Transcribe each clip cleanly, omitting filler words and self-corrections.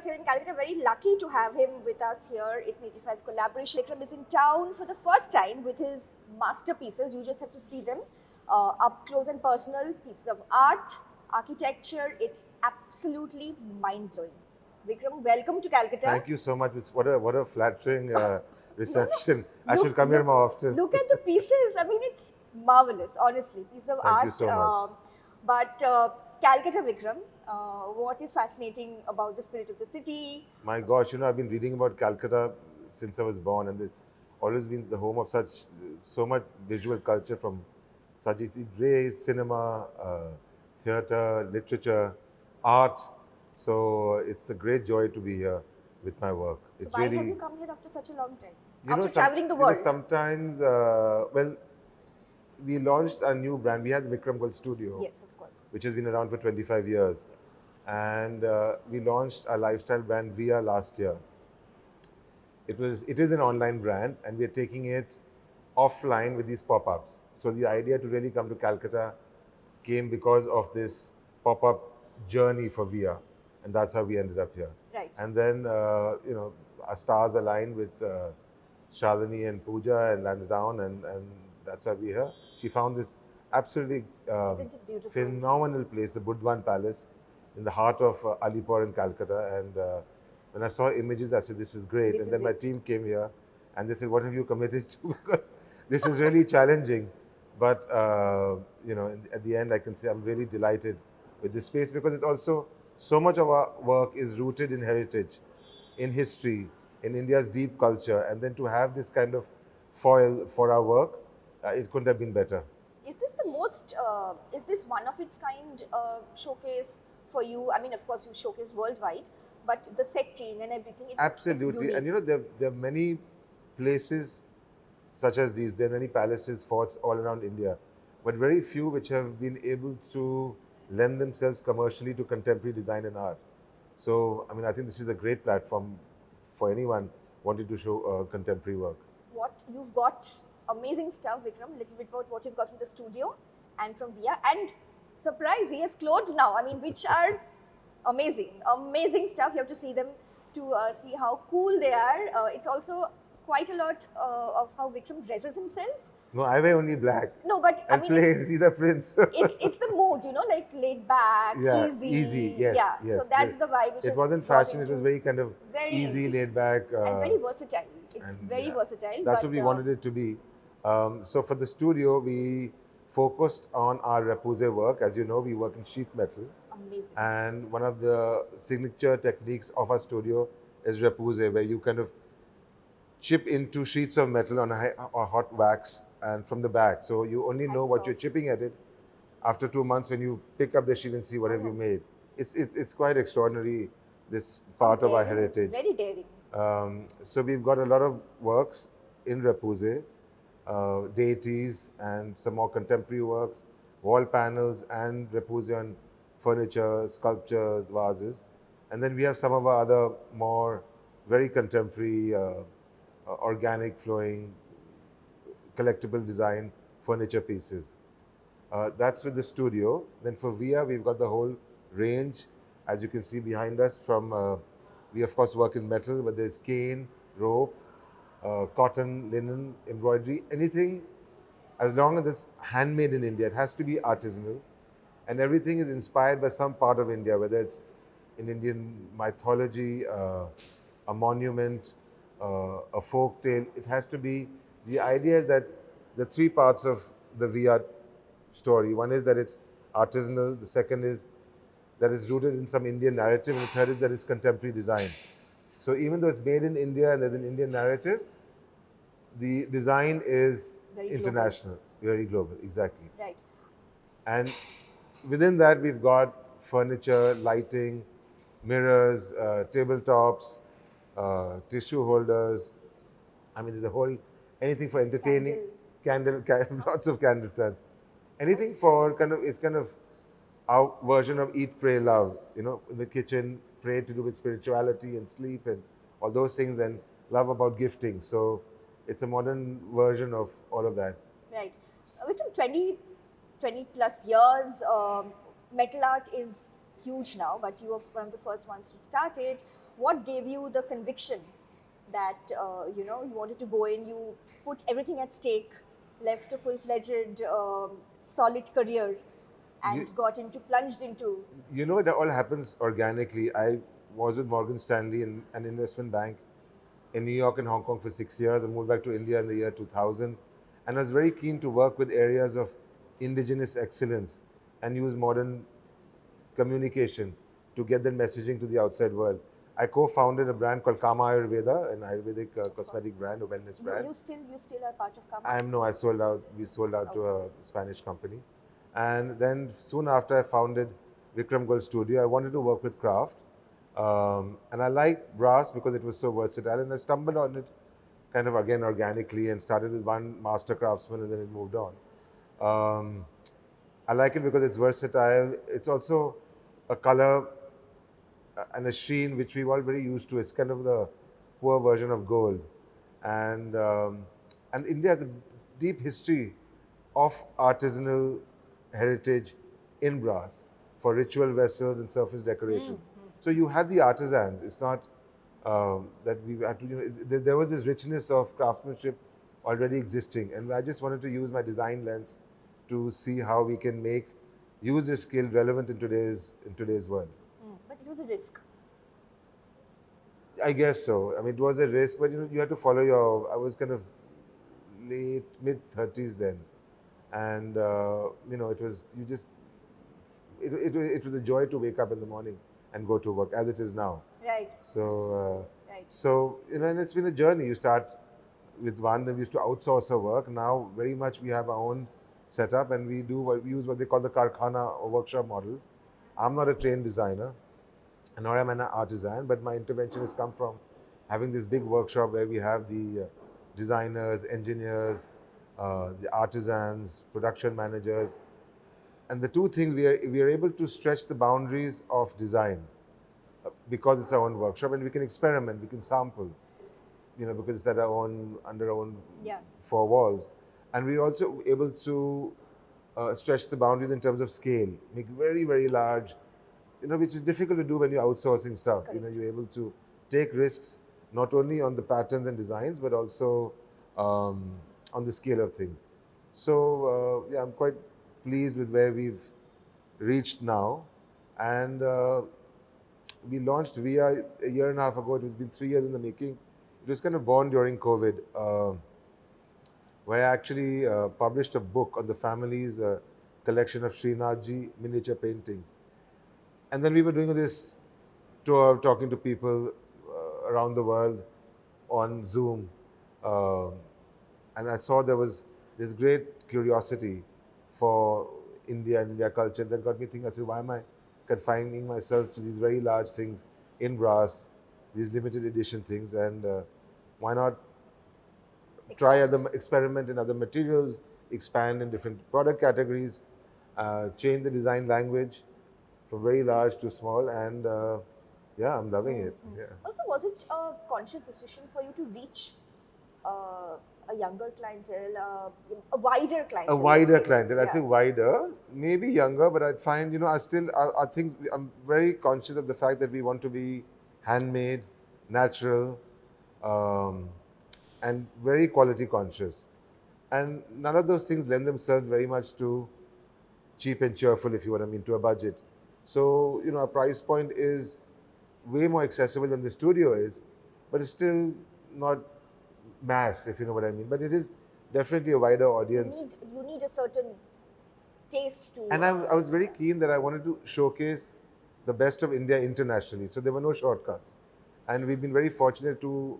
here in Calcutta. Very lucky to have him with us here. It's an 85 collaboration. Vikram is in town for the first time with his masterpieces. You just have to see them up close and personal. Pieces of art, architecture. It's absolutely mind-blowing. Vikram, welcome to Calcutta. Thank you so much. What a flattering reception. No. I should come here more often. Look at the pieces. I mean, it's marvelous, honestly. Piece of art. Thank you so much. But Calcutta, Vikram, what is fascinating about the spirit of the city? My gosh, I've been reading about Calcutta since I was born, and it's always been the home of so much visual culture, from Satyajit Ray, cinema, theatre, literature, art. So it's a great joy to be here with my work. So It's why really, have you come here after such a long time? you know, After traveling the world? sometimes, we launched a new brand. We had the Vikram Goyal Studio, Yes, of course. which has been around for 25 years. Yes. And we launched our lifestyle brand VIYA last year. It is an online brand, and we are taking it offline with these pop-ups. So the idea to really come to Calcutta came because of this pop-up journey for VIYA, and that's how we ended up here. Right. And then our stars aligned with Saionee and Pooja and Lansdowne, and that's why we're here. She found this absolutely Isn't it beautiful? phenomenal place, the Buddhwan Palace, in the heart of Alipur in Calcutta. And when I saw images, I said, this is great. This and is then my it. team came here and they said, what have you committed to? Because this is really challenging. But, at the end, I can say I'm really delighted with this space, because it's also, so much of our work is rooted in heritage, in history, in India's deep culture. And then to have this kind of foil for our work, it couldn't have been better. Is this the most, is this one of its kind showcase for you? I mean, of course, you showcase worldwide, but the setting and everything, it's Absolutely. It's And there are many places such as these. There are many palaces, forts all around India, but very few which have been able to lend themselves commercially to contemporary design and art. So, I think this is a great platform for anyone wanting to show contemporary work. What you've got, amazing stuff, Vikram. A little bit about what you've got from the studio and from VIYA. And surprise, he has clothes now. Which are amazing, amazing stuff. You have to see them to see how cool they are. It's also quite a lot of how Vikram dresses himself. No, I wear only black. No, but And plain, these are prints. it's the mood, like laid back, Yeah, easy. easy, yes, Yeah, yes. so that's the vibe. Which It has wasn't got fashion, it into was very kind of very easy, laid back. and very versatile. It's and, very yeah, versatile. That's but, what we wanted it to be. So for the studio, we focused on our repoussé work. As you know, we work in sheet metal. Amazing. And one of the signature techniques of our studio is repoussé, where you kind of chip into sheets of metal on a hot wax and from the back. So you only know what you're chipping at it after 2 months when you pick up the sheet and see what have you made. It's quite extraordinary, this part of our heritage. Very daring. So we've got a lot of works in repoussé, deities and some more contemporary works, wall panels and repoussé on furniture, sculptures, vases. And then we have some of our other more very contemporary, organic flowing, collectible design furniture pieces. That's with the studio. Then for VIYA, we've got the whole range, as you can see behind us. We of course work in metal, but there's cane, rope, cotton, linen, embroidery, anything, as long as it's handmade in India. It has to be artisanal, and everything is inspired by some part of India, whether it's in Indian mythology, a monument, a folk tale. It has to be, the idea is that the three parts of the VIYA story. One is that it's artisanal, the second is that it's rooted in some Indian narrative, and the third is that it's contemporary design. So even though it's made in India and there's an Indian narrative, the design is Very international, very global, exactly. Right. And within that, we've got furniture, lighting, mirrors, tabletops, tissue holders. There's a whole, anything for entertaining, lots of candle stands. Anything for it's kind of our version of eat, pray, love. In the kitchen, pray to do with spirituality and sleep and all those things, and love about gifting. So it's a modern version of all of that. Right. Within 20 plus years, metal art is huge now, but you were one of the first ones to start it. what gave you the conviction that you wanted to go in, you put everything at stake, left a full-fledged solid career and You, plunged into. you know, it all happens organically. I was with Morgan Stanley in an investment bank in New York and Hong Kong for 6 years. I moved back to India in the year 2000, and I was very keen to work with areas of indigenous excellence and use modern communication to get that messaging to the outside world. I co-founded a brand called Kama Ayurveda, an Ayurvedic cosmetic brand, a wellness brand. You still are part of Kama? I sold out. We sold out to a Spanish company, and then soon after I founded Vikram Goyal Studio. I wanted to work with craft, and I liked brass because it was so versatile, and I stumbled on it kind of again organically and started with one master craftsman, and then it moved on. I like it because it's versatile. It's also a color and a sheen which we're all very used to. It's kind of the poor version of gold, and India has a deep history of artisanal heritage in brass for ritual vessels and surface decoration. So you had the artisans. It's not that we had to. There was this richness of craftsmanship already existing, and I just wanted to use my design lens to see how we can use this skill relevant in today's world. But it was a risk. I guess so. I mean, it was a risk, but you had to follow I was kind of mid-30s then, and it was a joy to wake up in the morning and go to work, as it is now. Right. So, right. So and it's been a journey. You start with one, then we used to outsource our work. Now, very much we have our own setup, and we use what they call the karkhana or workshop model. I'm not a trained designer, nor am I an artisan, but my intervention has come from having this big workshop where we have the designers, engineers, the artisans, production managers, and the two things we are able to stretch the boundaries of design because it's our own workshop, and we can experiment, we can sample, because it's under our own four walls. And we're also able to stretch the boundaries in terms of scale, make very, very large, which is difficult to do when you're outsourcing stuff. Correct. You're able to take risks not only on the patterns and designs, but also on the scale of things. So I'm quite pleased with where we've reached now. And we launched VIYA a year and a half ago. It has been 3 years in the making. It was kind of born during COVID, where I actually published a book on the family's collection of Srinathji miniature paintings. And then we were doing this tour, talking to people around the world on Zoom. And I saw there was this great curiosity for India and India culture. That got me thinking, I said, why am I confining myself to these very large things in brass, these limited edition things, and why not experiment in other materials, expand in different product categories, change the design language from very large to small, and I'm loving it. Yeah. Also, was it a conscious decision for you to reach a younger clientele, a wider clientele? A wider clientele. I say wider, maybe younger, but I'd find, I'm very conscious of the fact that we want to be handmade, natural, and very quality conscious. And none of those things lend themselves very much to cheap and cheerful, if you know what I mean, to a budget. So, our price point is way more accessible than the studio is, but it's still not mass, if you know what I mean. But it is definitely a wider audience. You need a certain taste to... And I was very keen that I wanted to showcase the best of India internationally. So there were no shortcuts. And we've been very fortunate to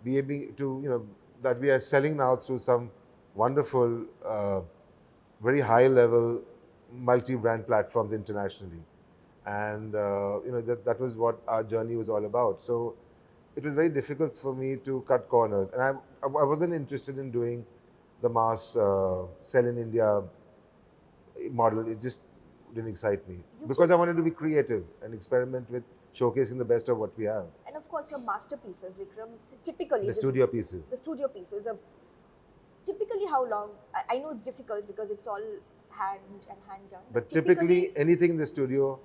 be able to, that we are selling now through some wonderful, very high level multi-brand platforms internationally. And, that was what our journey was all about. So it was very difficult for me to cut corners. And I wasn't interested in doing the mass sell in India model. It just didn't excite me. Because I wanted to be creative and experiment with showcasing the best of what we have. And of course, your masterpieces, Vikram, typically... The studio pieces. The studio pieces are typically how long? I know it's difficult because it's all hand done. But typically anything in the studio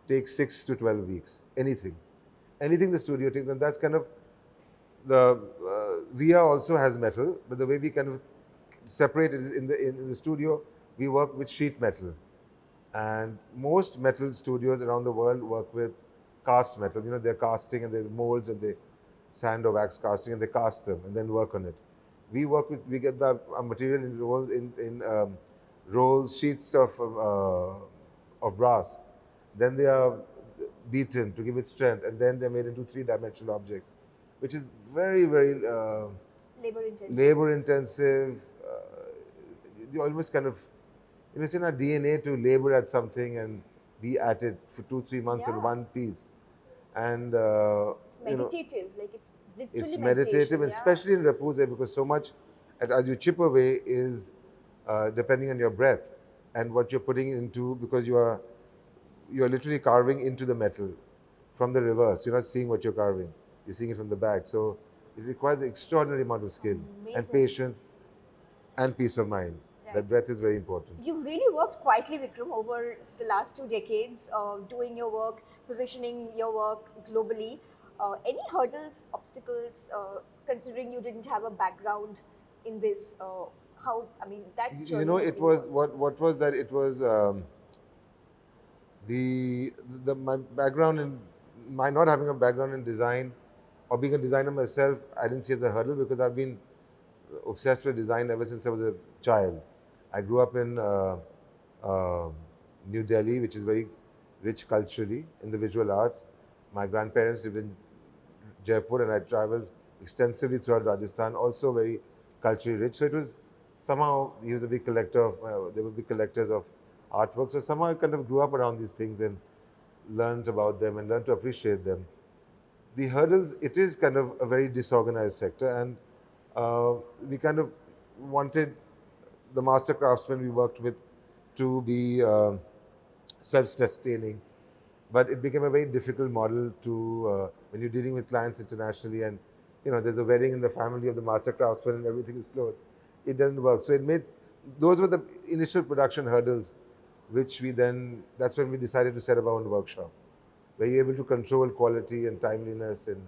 takes 6 to 12 weeks. Anything. anything the studio takes, and that's kind of the VIYA also has metal, but the way we kind of separate it is in the studio, we work with sheet metal. And most metal studios around the world work with cast metal. You know, they're casting and they molds and they sand or wax casting and they cast them and then work on it. We get the material in rolls, in rolls, sheets of brass. Then they are beaten to give it strength, and then they're made into three-dimensional objects, which is very, very labor intensive. You almost kind of, you know, it's in our DNA to labor at something and be at it for 2-3 months on one piece. And it's meditative, like it's literally it's meditative, especially in repose, because so much as you chip away is depending on your breath and what you're putting into, because you're literally carving into the metal from the reverse. You're not seeing what you're carving, you're seeing it from the back. So it requires an extraordinary amount of skill and patience and peace of mind. That breath is very important. You've really worked quietly, Vikram, over the last 2 decades, doing your work, positioning your work globally. Any hurdles, obstacles, considering you didn't have a background in this? How, I mean, that journey. You know, it was, what was that? It was my background in, my not having a background in design or being a designer myself, I didn't see as a hurdle, because I've been obsessed with design ever since I was a child. I grew up in New Delhi, which is very rich culturally in the visual arts. My grandparents lived in Jaipur, and I traveled extensively throughout Rajasthan, also very culturally rich. So it was somehow, he was a big collector of, they were big collectors of artwork. So somehow I kind of grew up around these things and learned about them and learned to appreciate them. The hurdles, it is kind of a very disorganized sector, and we kind of wanted the master craftsmen we worked with to be self-sustaining, but it became a very difficult model to, when you're dealing with clients internationally and, you know, there's a wedding in the family of the master craftsman and everything is closed. It doesn't work. So it made, those were the initial production hurdles, which we then, that's when we decided to set up our own workshop, where you're able to control quality and timeliness, and,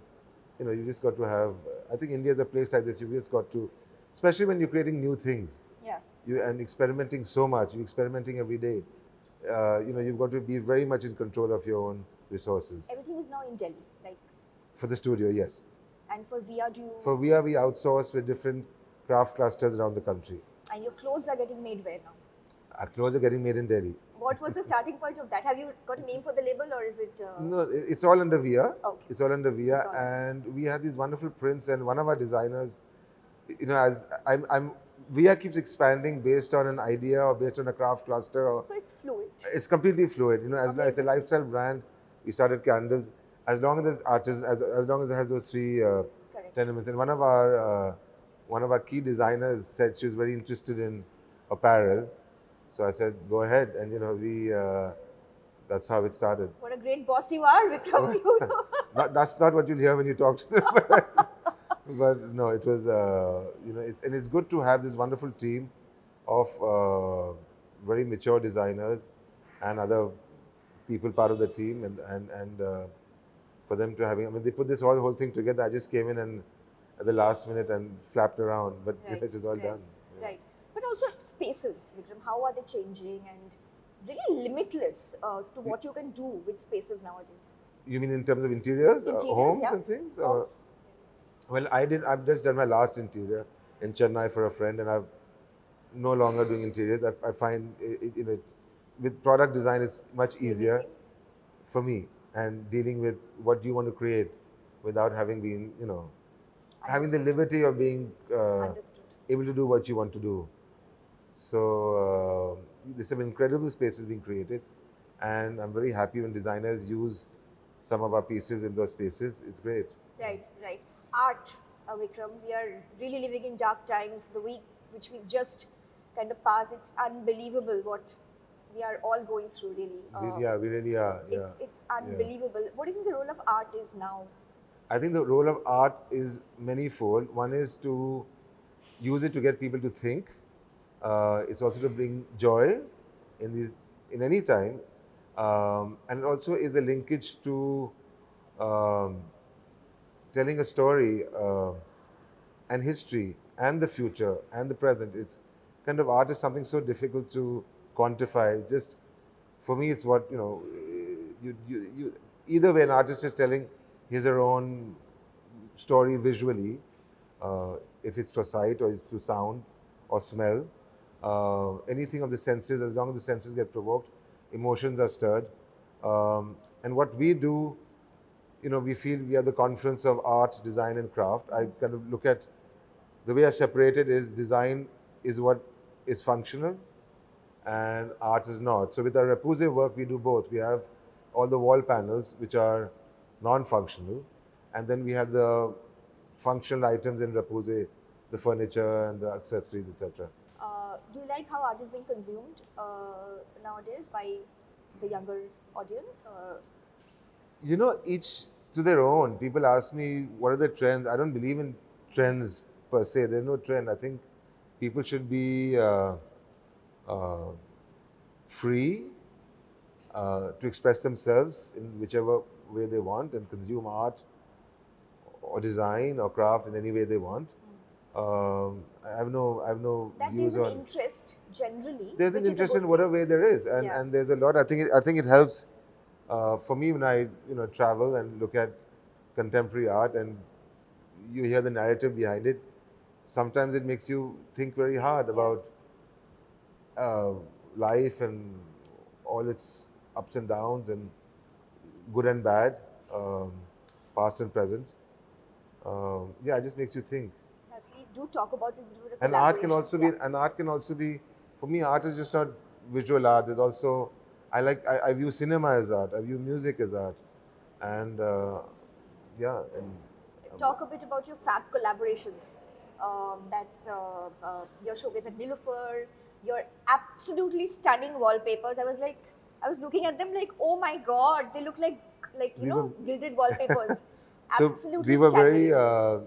you know, you just got to have, I think India is a place like this, you just got to, especially when you're creating new things. And experimenting so much, you're experimenting every day. You know, you've got to be very much in control of your own resources. Everything is now in Delhi, like? For the studio, yes. And for VIYA, do you? For VIYA, we outsource with different craft clusters around the country. And your clothes are getting made where now? Our clothes are getting made in Delhi. What was the starting point of that? Have you got a name for the label, or is it? No, it's all under VIYA. Okay. It's all under VIYA, and we had these wonderful prints, and one of our designers, you know, as VIYA keeps expanding based on an idea or based on a craft cluster. Or, so it's fluid. It's completely fluid. You know, as a lifestyle brand, we started candles. As long as there's artists, as long as it has those three tenements. And one of our key designers said she was very interested in apparel. So I said, go ahead, and you know, that's how it started. What a great boss you are, Vikram. That's not what you'll hear when you talk to them. But no, it was, you know, it's good to have this wonderful team of very mature designers and other people part of the team, and for them to having, I mean, they put this whole thing together. I just came in and at the last minute and flapped around, but it is all done. Yeah. Right. But also spaces, Vikram, how are they changing, and really limitless to what you can do with spaces nowadays? You mean in terms of interiors homes and things? Homes. Well, I've just done my last interior in Chennai for a friend, and I'm no longer doing interiors. I find you know, with product design is much easier for me, and dealing with what you want to create without having been, you know, having the liberty of being able to do what you want to do. So there's some incredible spaces being created, and I'm very happy when designers use some of our pieces in those spaces. It's great. Right, right. Art, Vikram, we are really living in dark times. The week which we've just kind of passed, it's unbelievable what we are all going through, really. Yeah, we really are. Yeah. It's unbelievable. Yeah. What do you think the role of art is now? I think the role of art is manifold. One is to use it to get people to think. It's also to bring joy in any time, and it also is a linkage to um, telling a story and history and the future and the present. It's kind of art is something so difficult to quantify. It's just, for me, it's what, either way, an artist is telling his or her own story visually, if it's for sight or it's through sound or smell, anything of the senses, as long as the senses get provoked, emotions are stirred. And what we do, we feel we are the confluence of art, design, and craft. I kind of look at the way I separate it is design is what is functional and art is not. So with our repoussé work, we do both. We have all the wall panels, which are non-functional, and then we have the functional items in repoussé, the furniture and the accessories, etc. Do you like how art is being consumed nowadays by the younger audience? Each to their own. People ask me, what are the trends? I don't believe in trends per se. There's no trend. I think people should be free to express themselves in whichever way they want and consume art or design or craft in any way they want. I have no that views there's on. an interest generally. There's an which is a interest good in whatever way there is, and Yeah. and there's a lot. I think it helps for me when I travel and look at contemporary art and you hear the narrative behind it. Sometimes it makes you think very hard about life and all its ups and downs and good and bad, past and present. Yeah, it just makes you think. Yes, we do talk about it with the And art can also be, collaborations, for me, art is just not visual art. There's also, I view cinema as art. I view music as art, and yeah. And Talk a bit about your fab collaborations. That's your showcase at Nilofer, your absolutely stunning wallpapers. I was looking at them like, oh my god, they look like gilded wallpapers. So Absolutely we were staggering. very.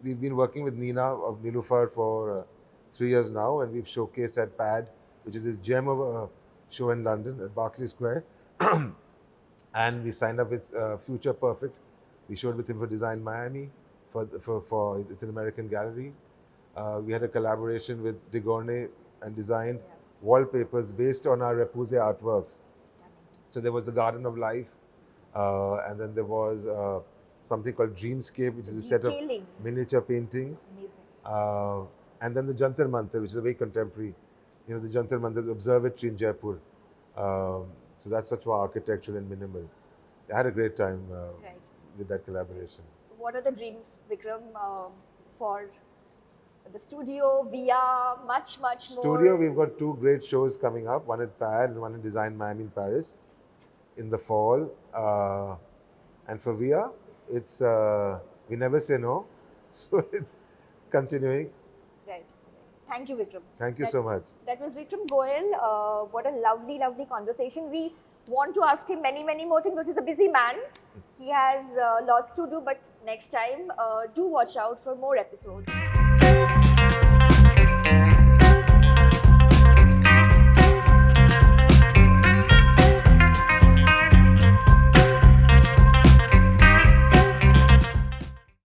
We've been working with Nina of Nilufar for 3 years now, and we've showcased at PAD, which is this gem of a show in London at Berkeley Square. And we've signed up with Future Perfect. We showed with him for Design Miami, for it's an American gallery. We had a collaboration with De Gournay and designed wallpapers based on our repoussé artworks. Stunning. So there was the Garden of Life, and then there was something called Dreamscape, which is a set of Detailing. miniature paintings. Amazing. And then the Jantar Mantar, which is a very contemporary, the Jantar Mantar Observatory in Jaipur. So that's such architectural and minimal. I had a great time Right. with that collaboration. What are the dreams, Vikram, for the studio, VIYA, much more? Studio, we've got 2 great shows coming up, one at PAD and one at Design Miami in Paris in the fall. And for VIYA, it's, we never say no, so it's continuing. Right. Thank you, Vikram. Thank you so much. That was Vikram Goyal. What a lovely, lovely conversation. We want to ask him many, many more things because he's a busy man. He has lots to do, but next time, do watch out for more episodes.